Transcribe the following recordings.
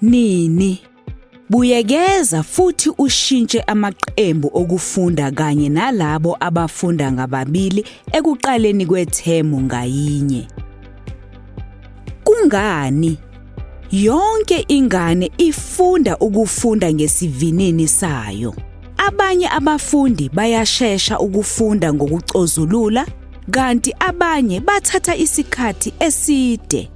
Nini, buyekeza futhi ushintshe amaqembu okufunda kanye nalabo abafunda ngababili ekuqaleni kwethemu ngayinye. Kungani? Yonke ingane ifunda ukufunda ngesivinini sayo. Abanye abafundi bayashesha ukufunda ngokucozulula, kanti abanye bathatha isikhathi eside.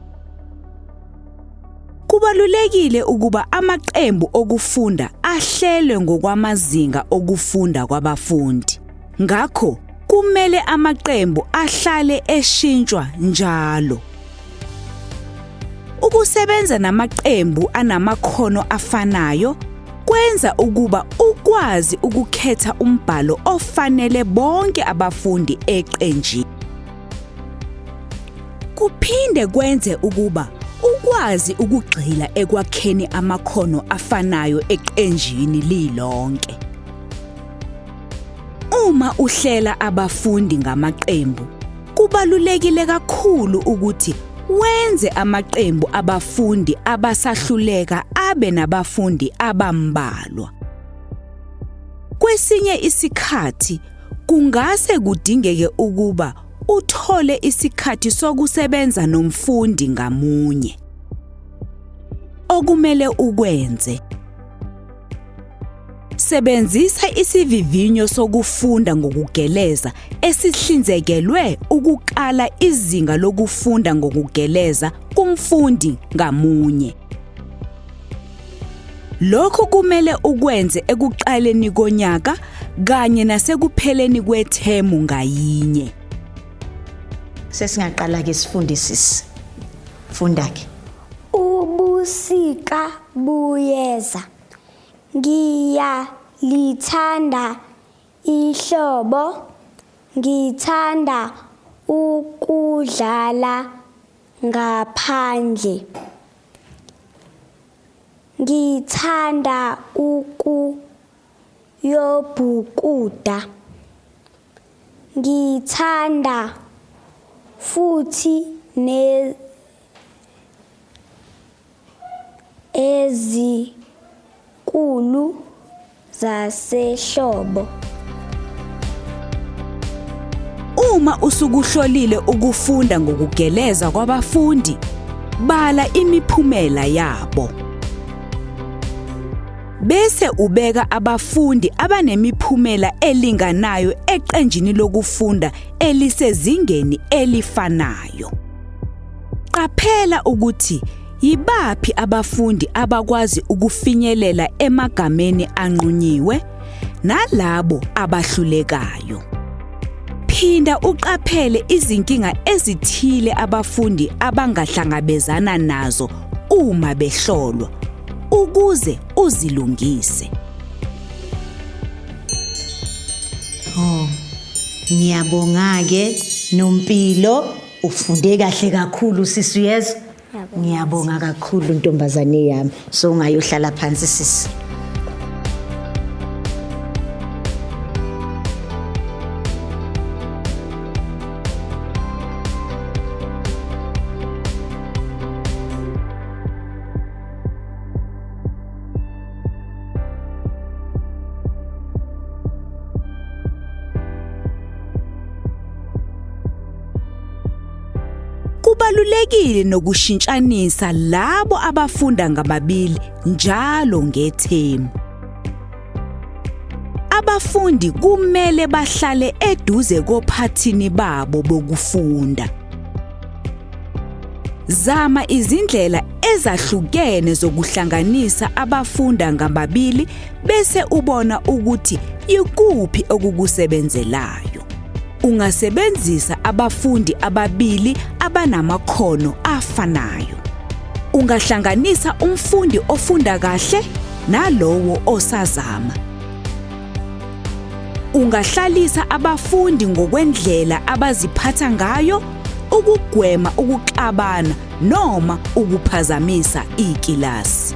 Kubalulekile ukuba amaqembu okufunda ahlelwe ngokwamazinga okufunda kwabafundi. Ngakho, kumele amaqembu ahlale eshintshwa njalo. Ukusebenza namaqembu anamakhono afanayo kwenza ukuba ukwazi ukukhetha umbhalo ofanele bonke abafundi eqenjini. Kuphinde kwenze ukuba ukwazi ukugxila ekwakheni amakhono afanayo eqenjini lilonke. Uma uhlela abafundi ngamaqembu, kubalulekile kakhulu ukuthi wenze amaqembu abafundi abasahluleka abe nabafundi abambalwa. Kwesinye isikhathi, kungase kudingeke ukuba uthole isikhathi sokusebenza nomfundi ngamunye. Okumele ukwenze: sebenzisa isivivinyo sokufunda ngokugeleza esihlinzekelwe ukukala izinga lokufunda ngokugeleza kumfundi ngamunye. Lokhu kumele ukwenze ekuqaleni konyaka kanye nasekupheleni kwethemu ngayinye. Sesingaqala ke sifundisise. Funda ke. Ubusika buyeza. Ngiyalithanda ihlobo. Ngithanda ukudlala ngaphandle. Ngithanda ukuyobhukuda. Ngithanda futhi ezinkulu zasehlobo. Uma usukuhlolile ukufunda ngokugeleza kwabafundi, bala imiphumela yabo. Bese ubeka abafundi abanemiphumela elinganayo eqenjini lokufunda elisezingeni elifanayo. Qaphela ukuthi yibaphi abafundi abakwazi ukufinyelela emagameni anqunyiwe nalabo abahlulekayo. Phinda uqaphele izinkinga ezithile abafundi abangahlangabezana nazo uma behlolwa ukuze uzilungise. Ngiyabonga ke Nompilo, ufunde kahle kakhulu sisi uyezwa. Ngiyabonga kakhulu ntombazane yami. So ngayohlala phansi sisi. Kubalulekile nokushintshanisa labo abafunda ngababili njalo ngethemu. Abafundi kumele bahlale eduze kophathini babo bokufunda. Zama izindlela ezahlukene zokuhlanganisa abafunda ngababili bese ubona ukuthi yikuphi okukusebenzelayo. Ungasebenzisa abafundi ababili abanamakhono afanayo. Ungahlanganisa umfundi ofunda kahle nalowo osazama. Ungahlalisa abafundi ngokwendlela abaziphatha ngayo ukugwema ukuxabana noma ukuphazamisa ikilasi.